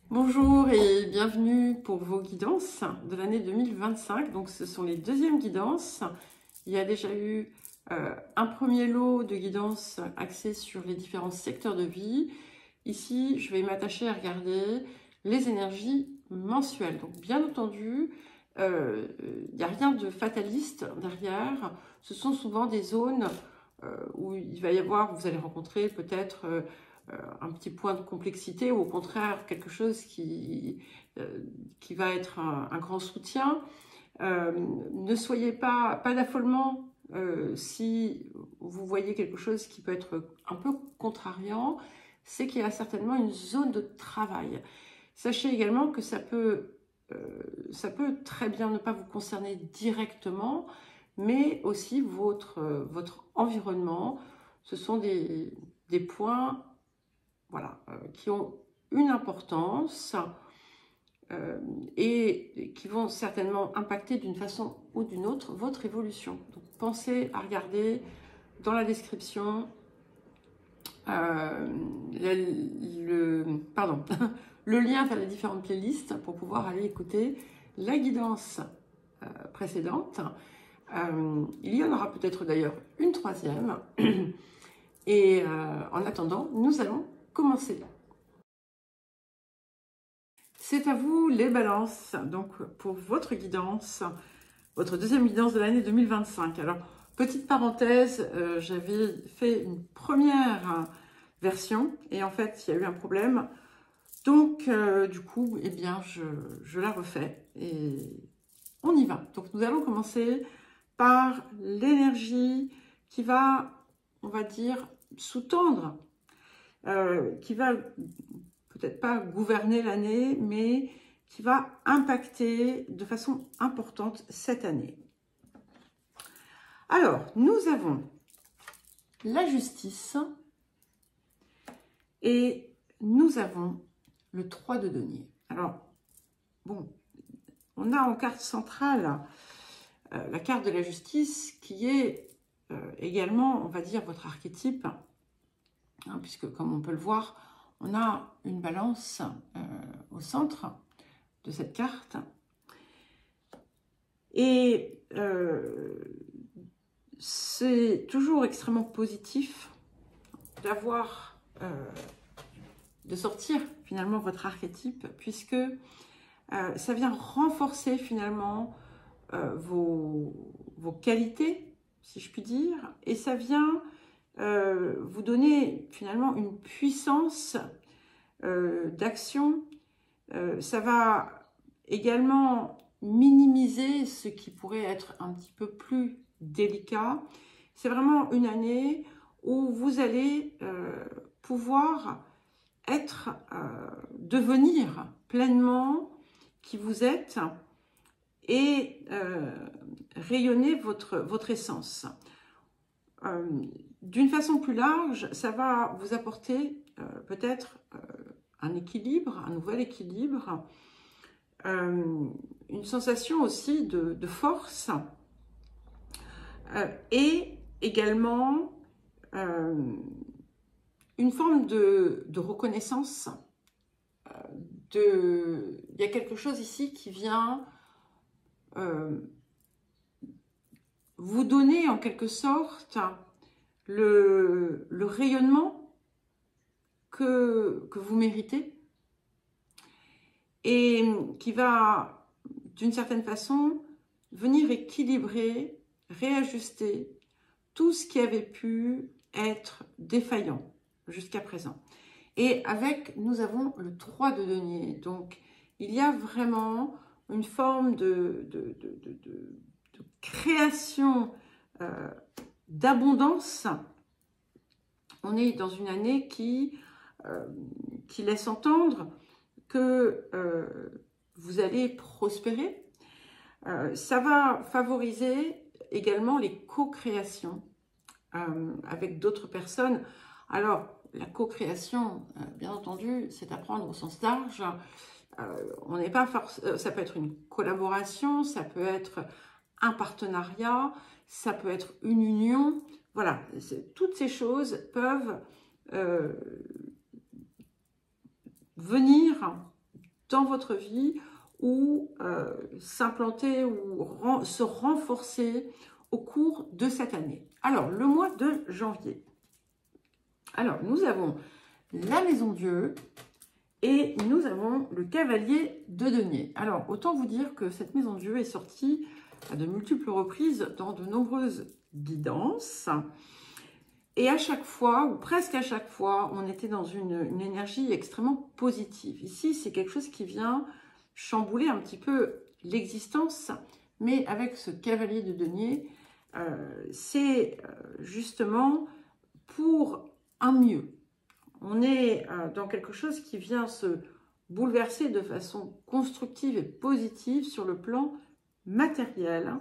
Bonjour et bienvenue pour vos guidances de l'année 2025. Donc ce sont les deuxièmes guidances. Il y a déjà eu un premier lot de guidances axées sur les différents secteurs de vie. Ici, je vais m'attacher à regarder les énergies mensuelles. Donc bien entendu, il n'y a rien de fataliste derrière. Ce sont souvent des zones où il va y avoir, vous allez rencontrer peut-être un petit point de complexité ou au contraire quelque chose qui va être un grand soutien. Ne soyez pas d'affolement si vous voyez quelque chose qui peut être un peu contrariant, c'est qu'il y a certainement une zone de travail. Sachez également que ça peut très bien ne pas vous concerner directement, mais aussi votre environnement. Ce sont des points voilà, qui ont une importance et qui vont certainement impacter d'une façon ou d'une autre votre évolution. Donc pensez à regarder dans la description le lien vers les différentes playlists pour pouvoir aller écouter la guidance précédente. Il y en aura peut-être d'ailleurs une troisième. Et en attendant, nous allons commencer. C'est à vous les balances, donc pour votre guidance, votre deuxième guidance de l'année 2025. Alors, petite parenthèse, j'avais fait une première version et en fait, il y a eu un problème. Donc, du coup, eh bien, je la refais et on y va. Donc, nous allons commencer par l'énergie qui va, on va dire, sous-tendre, qui va peut-être pas gouverner l'année, mais qui va impacter de façon importante cette année. Alors, nous avons la justice et nous avons le 3 de denier. Alors, bon, on a en carte centrale la carte de la justice qui est également, on va dire, votre archétype, hein, puisque comme on peut le voir, on a une balance au centre de cette carte. Et c'est toujours extrêmement positif d'avoir, de sortir finalement votre archétype, puisque ça vient renforcer finalement vos qualités, si je puis dire, et ça vient vous donner finalement une puissance d'action. Ça va également minimiser ce qui pourrait être un petit peu plus délicat. C'est vraiment une année où vous allez pouvoir être, devenir pleinement qui vous êtes et rayonner votre essence. D'une façon plus large, ça va vous apporter peut-être un équilibre, un nouvel équilibre, une sensation aussi de force et également une forme de reconnaissance. Il y a quelque chose ici qui vient vous donner en quelque sorte le rayonnement que vous méritez et qui va d'une certaine façon venir équilibrer, réajuster tout ce qui avait pu être défaillant jusqu'à présent. Et avec, nous avons le 3 de denier. Donc, il y a vraiment une forme de création d'abondance. On est dans une année qui laisse entendre que vous allez prospérer. Ça va favoriser également les co-créations avec d'autres personnes. Alors, la co-création, bien entendu, c'est à prendre au sens large. On n'est pas ça peut être une collaboration, ça peut être un partenariat, ça peut être une union. Voilà, toutes ces choses peuvent venir dans votre vie ou s'implanter ou se renforcer au cours de cette année. Alors, le mois de janvier. Alors, nous avons la Maison Dieu et nous avons le Cavalier de denier. Alors, autant vous dire que cette Maison Dieu est sortie à de multiples reprises dans de nombreuses guidances. Et à chaque fois, ou presque à chaque fois, on était dans une énergie extrêmement positive. Ici, c'est quelque chose qui vient chambouler un petit peu l'existence, mais avec ce Cavalier de denier, c'est justement pour un mieux. On est dans quelque chose qui vient se bouleverser de façon constructive et positive sur le plan matériel.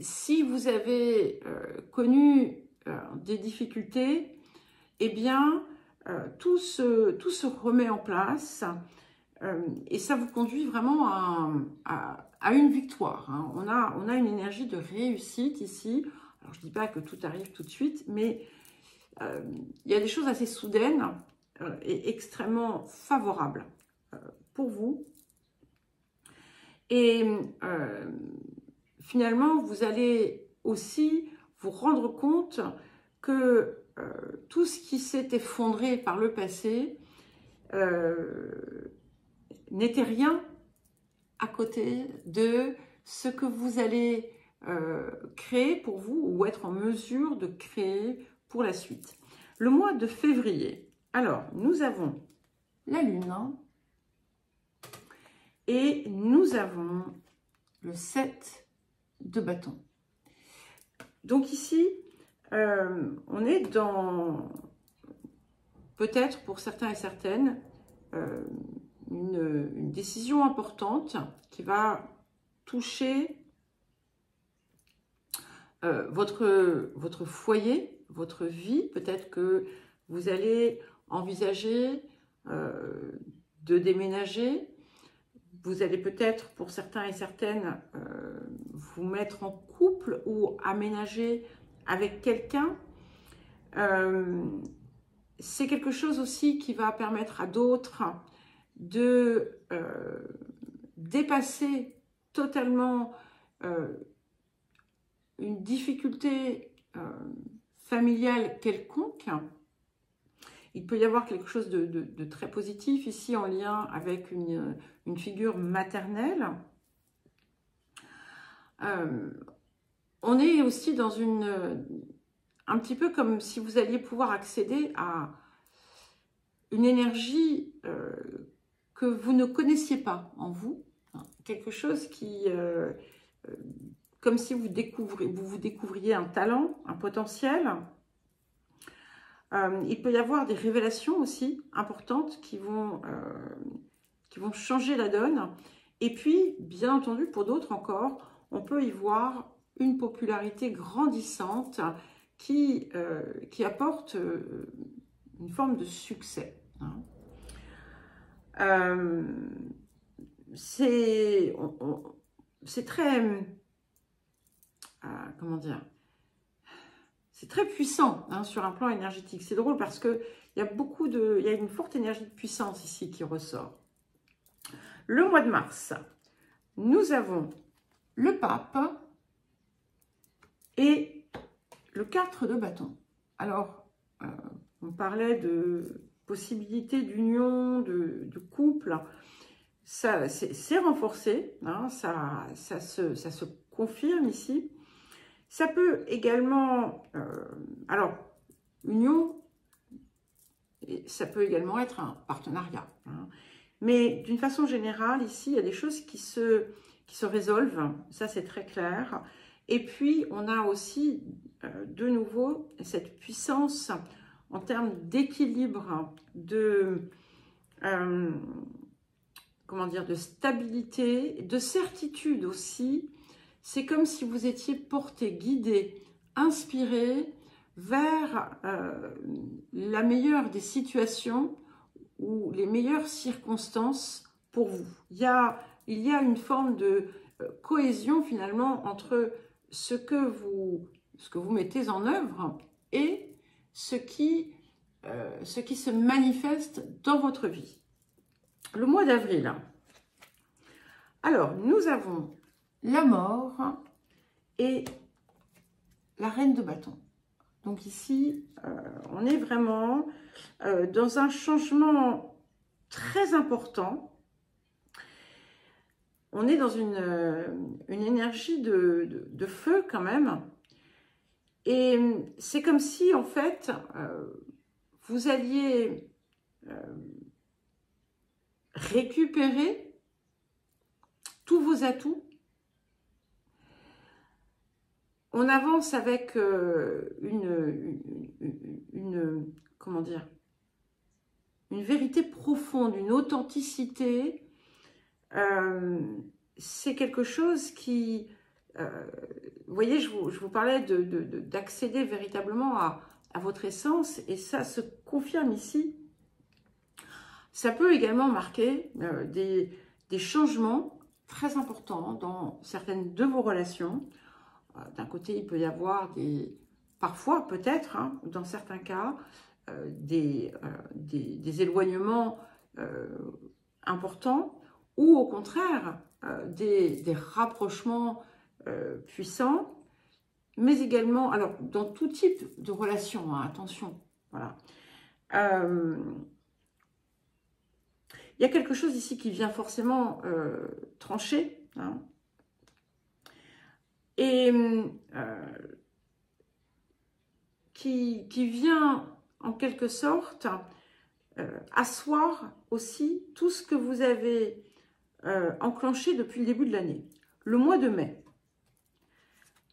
Si vous avez connu des difficultés, eh bien, tout se remet en place et ça vous conduit vraiment à une victoire. Hein. On a une énergie de réussite ici. Alors, je ne dis pas que tout arrive tout de suite, mais il y a des choses assez soudaines et extrêmement favorables pour vous. Et finalement, vous allez aussi vous rendre compte que tout ce qui s'est effondré par le passé n'était rien à côté de ce que vous allez créer pour vous ou être en mesure de créer pour la suite. Le mois de février, alors nous avons la Lune et nous avons le 7 de bâton. Donc ici, on est dans, peut-être pour certains et certaines, une décision importante qui va toucher votre foyer, votre vie. Peut-être que vous allez envisager de déménager. Vous allez peut-être, pour certains et certaines, vous mettre en couple ou aménager avec quelqu'un. C'est quelque chose aussi qui va permettre à d'autres de dépasser totalement une difficulté familiale quelconque. Il peut y avoir quelque chose de très positif ici en lien avec une figure maternelle. On est aussi dans un petit peu comme si vous alliez pouvoir accéder à une énergie que vous ne connaissiez pas en vous. Quelque chose qui, comme si vous découvriez un talent, un potentiel. Il peut y avoir des révélations aussi importantes qui vont changer la donne. Et puis, bien entendu, pour d'autres encore, on peut y voir une popularité grandissante qui apporte une forme de succès. Hein. C'est très... comment dire ? C'est très puissant hein, sur un plan énergétique. C'est drôle parce qu'il y a une forte énergie de puissance ici qui ressort. Le mois de mars, nous avons le pape et le 4 de bâton. Alors, on parlait de possibilité d'union, de couple. Ça c'est renforcé, hein, ça se confirme ici. Ça peut également, alors, union, ça peut également être un partenariat. Hein. Mais d'une façon générale, ici, il y a des choses qui se résolvent, ça c'est très clair. Et puis, on a aussi, de nouveau, cette puissance en termes d'équilibre, comment dire, de stabilité, de certitude aussi. C'est comme si vous étiez porté, guidé, inspiré vers la meilleure des situations ou les meilleures circonstances pour vous. Il y a une forme de cohésion finalement entre ce que vous mettez en œuvre et ce qui ce qui se manifeste dans votre vie. Le mois d'avril. Alors, nous avons la mort et la reine de bâton. Donc ici, on est vraiment dans un changement très important. On est dans une énergie de feu quand même. Et c'est comme si, en fait, vous alliez récupérer tous vos atouts. On avance avec comment dire, une vérité profonde, une authenticité. C'est quelque chose qui, vous voyez, je vous parlais d'accéder véritablement à votre essence, et ça se confirme ici. Ça peut également marquer des changements très importants dans certaines de vos relations. D'un côté, il peut y avoir parfois peut-être, hein, dans certains cas, des éloignements importants, ou au contraire, des rapprochements puissants, mais également, alors dans tout type de relation, hein, attention, voilà. Il y a quelque chose ici qui vient forcément trancher, hein, et qui vient en quelque sorte asseoir aussi tout ce que vous avez enclenché depuis le début de l'année. Le mois de mai,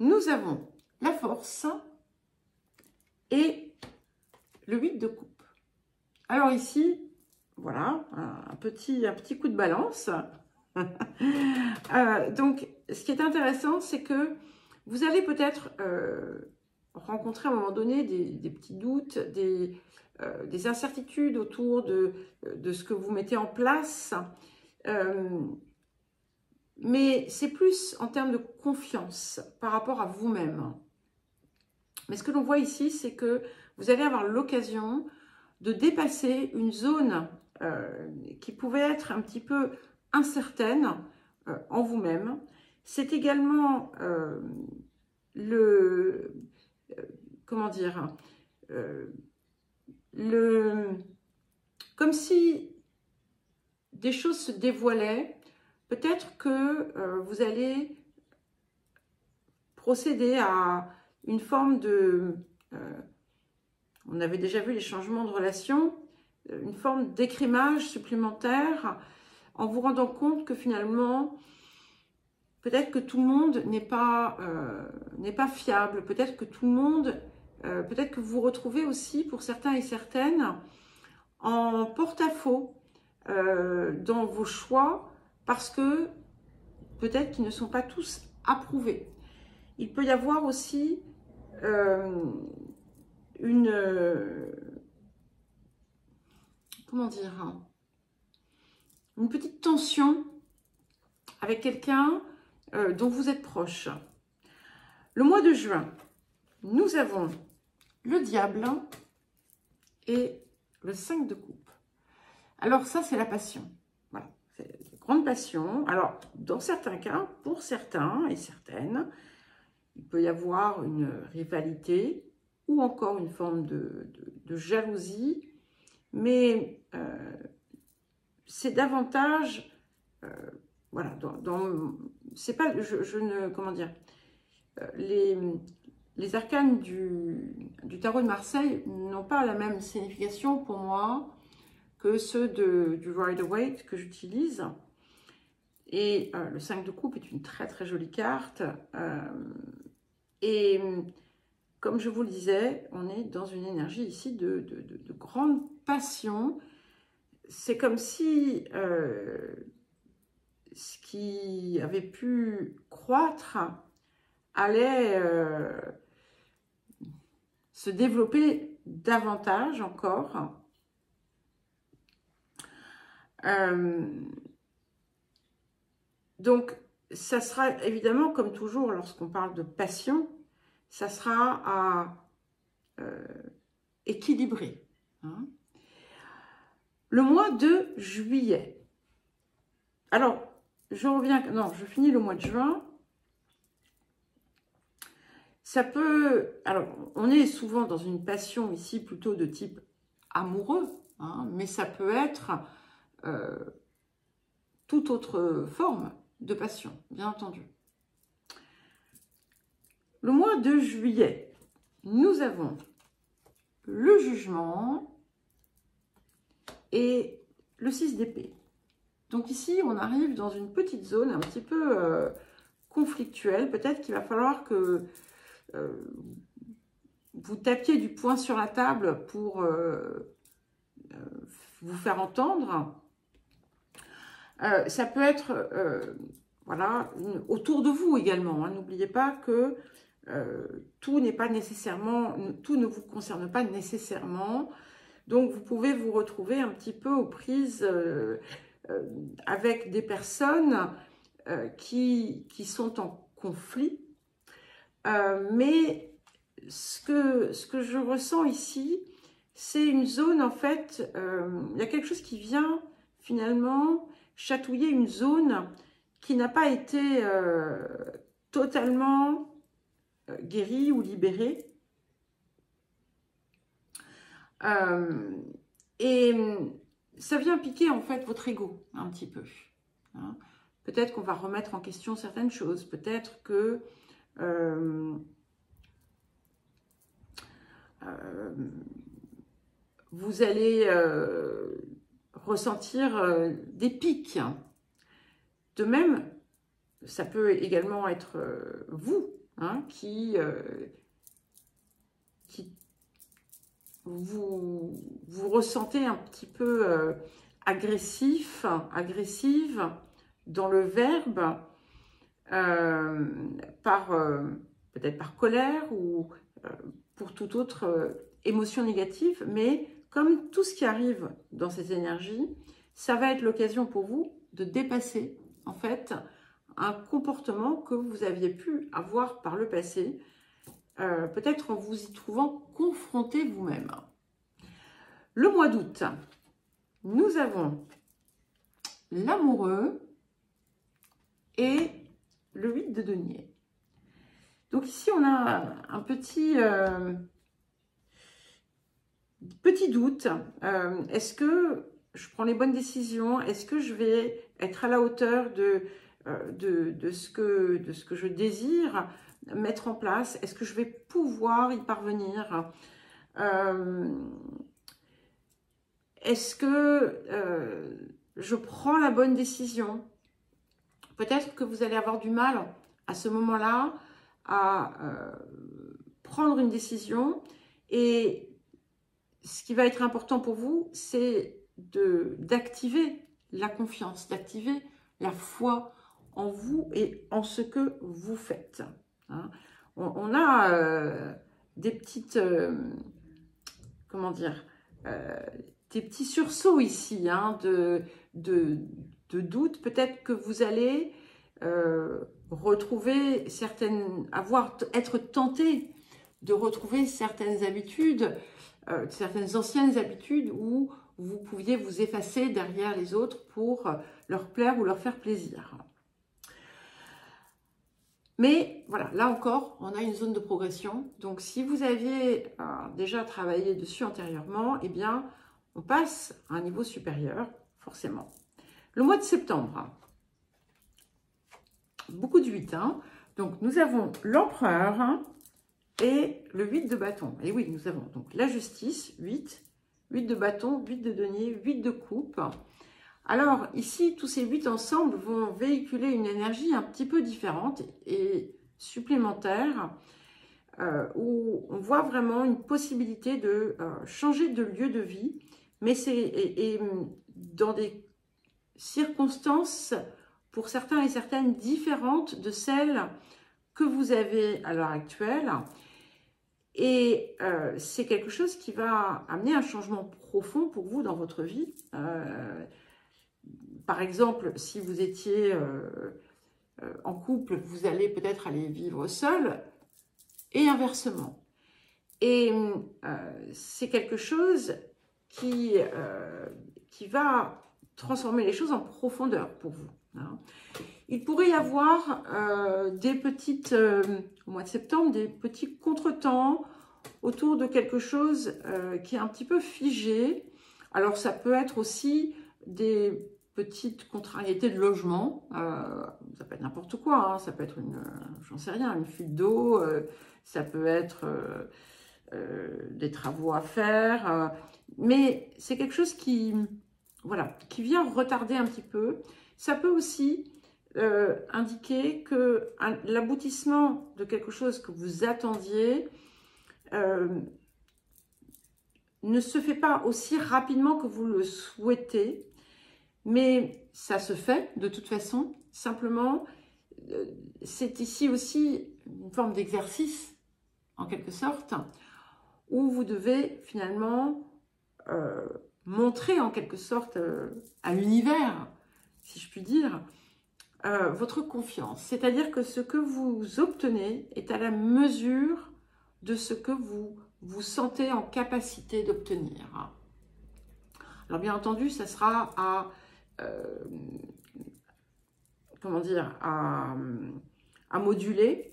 nous avons la force et le 8 de coupe. Alors ici, voilà, un petit coup de balance. Donc, ce qui est intéressant, c'est que vous allez peut-être rencontrer à un moment donné des petits doutes, des incertitudes autour de ce que vous mettez en place. Mais c'est plus en termes de confiance par rapport à vous-même. Mais ce que l'on voit ici, c'est que vous allez avoir l'occasion de dépasser une zone qui pouvait être un petit peu incertaine en vous-même. C'est également comment dire, comme si des choses se dévoilaient. Peut-être que vous allez procéder à une forme de... on avait déjà vu les changements de relation, une forme d'écrémage supplémentaire, en vous rendant compte que finalement, peut-être que tout le monde n'est pas fiable, peut-être que tout le monde, peut-être que vous vous retrouvez aussi, pour certains et certaines, en porte-à-faux dans vos choix, parce que peut-être qu'ils ne sont pas tous approuvés. Il peut y avoir aussi comment dire, une petite tension avec quelqu'un dont vous êtes proche. Le mois de juin, nous avons le diable et le 5 de coupe. Alors ça, c'est la passion. Voilà, c'est une grande passion. Alors, dans certains cas, pour certains et certaines, il peut y avoir une rivalité ou encore une forme de jalousie, mais c'est davantage, voilà, c'est pas, je ne, comment dire, les arcanes du tarot de Marseille n'ont pas la même signification pour moi que ceux du Rider-Waite que j'utilise. Et le 5 de coupe est une très très jolie carte. Et comme je vous le disais, on est dans une énergie ici de grande passion. C'est comme si ce qui avait pu croître allait se développer davantage encore. Donc, ça sera évidemment, comme toujours, lorsqu'on parle de passion, ça sera à équilibrer. Hein. Le mois de juillet. Alors, je reviens... Non, je finis le mois de juin. Ça peut... Alors, on est souvent dans une passion ici plutôt de type amoureux, hein, mais ça peut être toute autre forme de passion, bien entendu. Le mois de juillet, nous avons le jugement et le 6 d'épée. Donc ici, on arrive dans une petite zone un petit peu conflictuelle. Peut-être qu'il va falloir que vous tapiez du poing sur la table pour vous faire entendre. Ça peut être voilà, autour de vous également. Hein. N'oubliez pas que tout n'est pas nécessairement, tout ne vous concerne pas nécessairement. Donc, vous pouvez vous retrouver un petit peu aux prises avec des personnes qui sont en conflit. Mais ce que je ressens ici, c'est une zone, en fait, il y a quelque chose qui vient finalement chatouiller une zone qui n'a pas été totalement guérie ou libérée. Et ça vient piquer en fait votre ego un petit peu. Hein. Peut-être qu'on va remettre en question certaines choses. Peut-être que vous allez ressentir des pics. De même, ça peut également être vous hein, qui vous ressentez un petit peu agressive dans le verbe, peut-être par colère ou pour toute autre émotion négative, mais comme tout ce qui arrive dans ces énergies, ça va être l'occasion pour vous de dépasser en fait un comportement que vous aviez pu avoir par le passé, peut-être en vous y trouvant confronté vous-même. Le mois d'août, nous avons l'amoureux et le 8 de denier. Donc ici, on a un petit doute. Est-ce que je prends les bonnes décisions? Est-ce que je vais être à la hauteur de ce que je désire mettre en place? Est-ce que je vais pouvoir y parvenir? Est-ce que je prends la bonne décision? Peut-être que vous allez avoir du mal à ce moment-là à prendre une décision. Et ce qui va être important pour vous, c'est d'activer la confiance, d'activer la foi en vous et en ce que vous faites. Hein. On a des petites, comment dire, des petits sursauts ici, hein, de doute. Peut-être que vous allez retrouver être tenté de retrouver certaines habitudes, certaines anciennes habitudes où vous pouviez vous effacer derrière les autres pour leur plaire ou leur faire plaisir. Mais voilà, là encore, on a une zone de progression. Donc, si vous aviez déjà travaillé dessus antérieurement, eh bien, on passe à un niveau supérieur, forcément. Le mois de septembre, beaucoup de 8. Hein. Donc, nous avons l'empereur et le 8 de bâton. Et oui, nous avons donc la justice, 8 de bâton, 8 de denier, 8 de coupe. Alors, ici, tous ces 8 ensemble vont véhiculer une énergie un petit peu différente et supplémentaire, où on voit vraiment une possibilité de changer de lieu de vie, mais c'est dans des circonstances, pour certains et certaines, différentes de celles que vous avez à l'heure actuelle. Et c'est quelque chose qui va amener un changement profond pour vous dans votre vie. Par exemple, si vous étiez en couple, vous allez peut-être aller vivre seul et inversement. Et c'est quelque chose qui va transformer les choses en profondeur pour vous. Hein. Il pourrait y avoir des petites, au mois de septembre, des petits contretemps autour de quelque chose qui est un petit peu figé. Alors, ça peut être aussi des petites contrariétés de logement. Ça peut être n'importe quoi. Hein. Ça peut être j'en sais rien, une fuite d'eau. Ça peut être des travaux à faire. Mais c'est quelque chose qui, voilà, qui vient retarder un petit peu. Ça peut aussi indiquer que l'aboutissement de quelque chose que vous attendiez ne se fait pas aussi rapidement que vous le souhaitez, mais ça se fait de toute façon. Simplement, c'est ici aussi une forme d'exercice, en quelque sorte, où vous devez finalement montrer en quelque sorte à l'univers, si je puis dire, votre confiance. C'est-à-dire que ce que vous obtenez est à la mesure de ce que vous vous sentez en capacité d'obtenir. Alors bien entendu, ça sera comment dire, à moduler.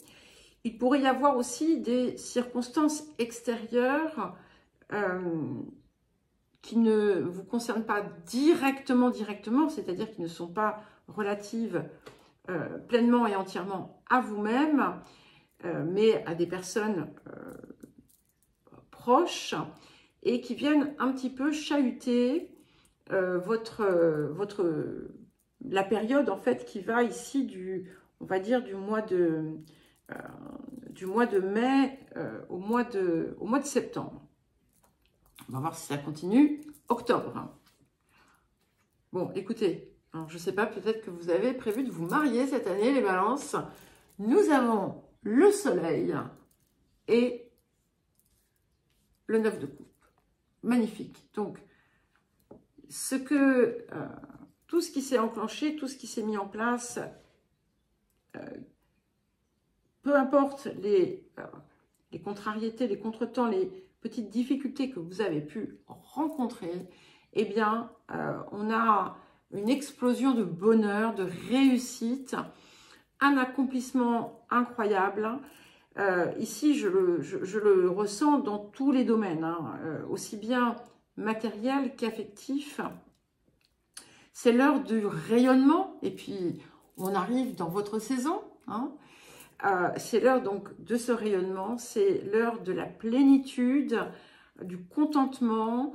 Il pourrait y avoir aussi des circonstances extérieures qui ne vous concernent pas directement, c'est-à-dire qui ne sont pas relatives pleinement et entièrement à vous-même, mais à des personnes proches et qui viennent un petit peu chahuter la période en fait qui va ici on va dire du mois de mai au mois de septembre. On va voir si ça continue. Octobre. Bon, écoutez, alors je ne sais pas, peut-être que vous avez prévu de vous marier cette année, les balances. Nous avons le soleil et le 9 de coupe. Magnifique. Donc, tout ce qui s'est enclenché, tout ce qui s'est mis en place, peu importe les contrariétés, les contretemps, les petites difficultés que vous avez pu rencontrer, eh bien, on a une explosion de bonheur, de réussite, un accomplissement incroyable. Ici, je le ressens dans tous les domaines, hein, aussi bien matériel qu'affectif. C'est l'heure du rayonnement, et puis on arrive dans votre saison. Hein. C'est l'heure donc de ce rayonnement, c'est l'heure de la plénitude, du contentement,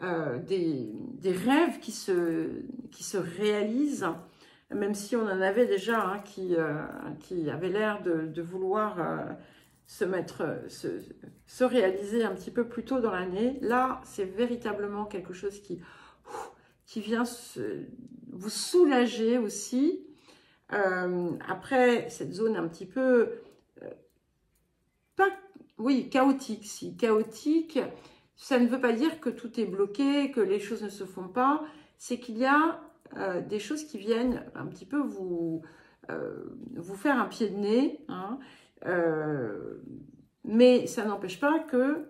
des rêves qui se réalisent, même si on en avait déjà hein, qui avaient l'air de vouloir se réaliser un petit peu plus tôt dans l'année. Là, c'est véritablement quelque chose qui vient vous soulager aussi. Après cette zone un petit peu chaotique. Si chaotique, ça ne veut pas dire que tout est bloqué, que les choses ne se font pas. C'est qu'il y a des choses qui viennent un petit peu vous faire un pied de nez, hein, mais ça n'empêche pas que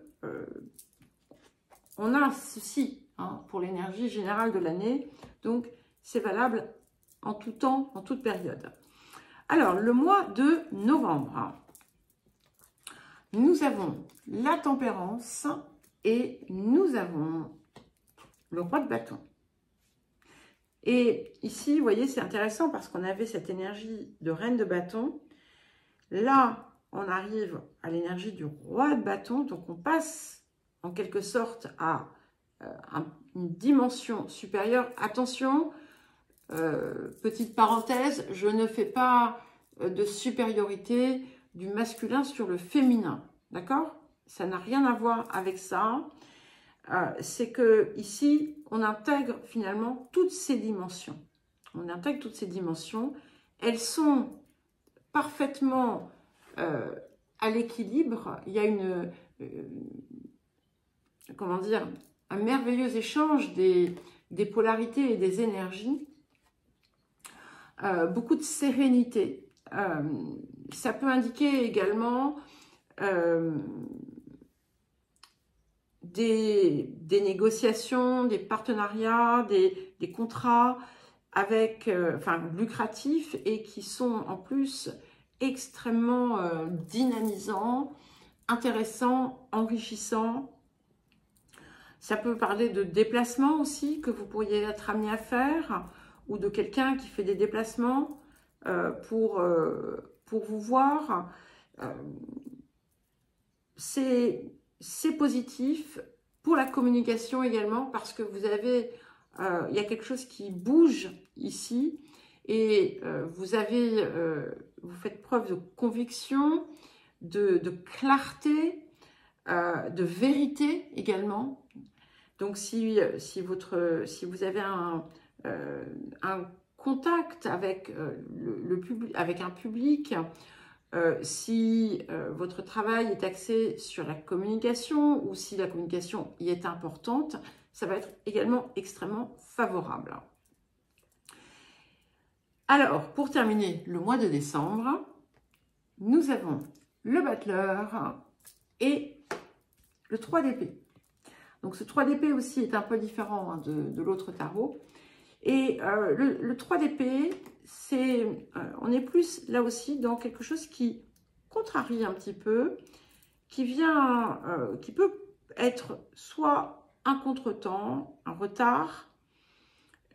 on a ceci hein, pour l'énergie générale de l'année, donc c'est valable en tout temps, en toute période. Alors, le mois de novembre, nous avons la tempérance et nous avons le roi de bâton. Et ici, vous voyez, c'est intéressant parce qu'on avait cette énergie de reine de bâton. Là, on arrive à l'énergie du roi de bâton. Donc, on passe en quelque sorte à une dimension supérieure. Attention, petite parenthèse, je ne fais pas de supériorité du masculin sur le féminin. D'accord? Ça n'a rien à voir avec ça. C'est que ici, on intègre finalement toutes ces dimensions. On intègre toutes ces dimensions. Elles sont parfaitement à l'équilibre. Il y a comment dire, un merveilleux échange des polarités et des énergies. Beaucoup de sérénité. Ça peut indiquer également des négociations, des partenariats, des contrats avec, lucratifs et qui sont en plus extrêmement dynamisants, intéressants, enrichissants. Ça peut parler de déplacements aussi que vous pourriez être amené à faire ou de quelqu'un qui fait des déplacements pour vous voir. C'est positif pour la communication également parce que vous avez, il y a quelque chose qui bouge ici et vous faites preuve de conviction, de clarté, de vérité également. Donc si vous avez un contact avec avec un public, si votre travail est axé sur la communication ou si la communication y est importante, ça va être également extrêmement favorable. Alors, pour terminer le mois de décembre, nous avons le battleur et le 3 d'épée. Donc ce 3 d'épée aussi est un peu différent hein, de l'autre tarot. Et le 3 d'épée, on est plus là aussi dans quelque chose qui contrarie un petit peu, qui peut être soit un contretemps, un retard,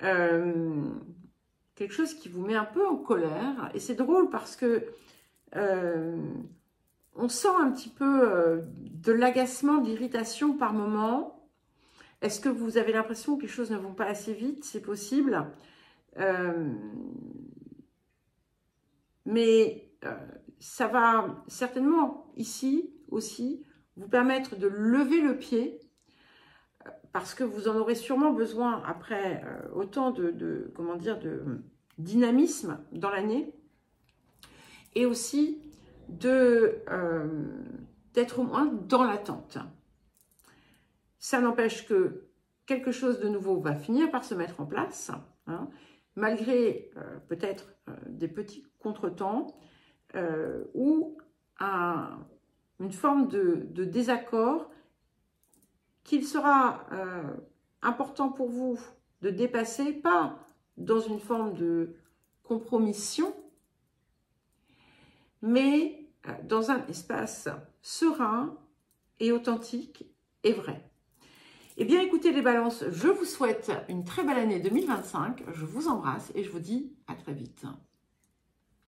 quelque chose qui vous met un peu en colère. Et c'est drôle parce que on sent un petit peu de l'agacement, de l'irritation par moment. Est-ce que vous avez l'impression que les choses ne vont pas assez vite? C'est possible. Mais ça va certainement ici aussi vous permettre de lever le pied parce que vous en aurez sûrement besoin après autant de dynamisme dans l'année et aussi d'être au moins dans l'attente. Ça n'empêche que quelque chose de nouveau va finir par se mettre en place, hein, malgré peut-être des petits contretemps ou une forme de désaccord qu'il sera important pour vous de dépasser, pas dans une forme de compromission, mais dans un espace serein et authentique et vrai. Eh bien, écoutez les balances, je vous souhaite une très belle année 2025. Je vous embrasse et je vous dis à très vite.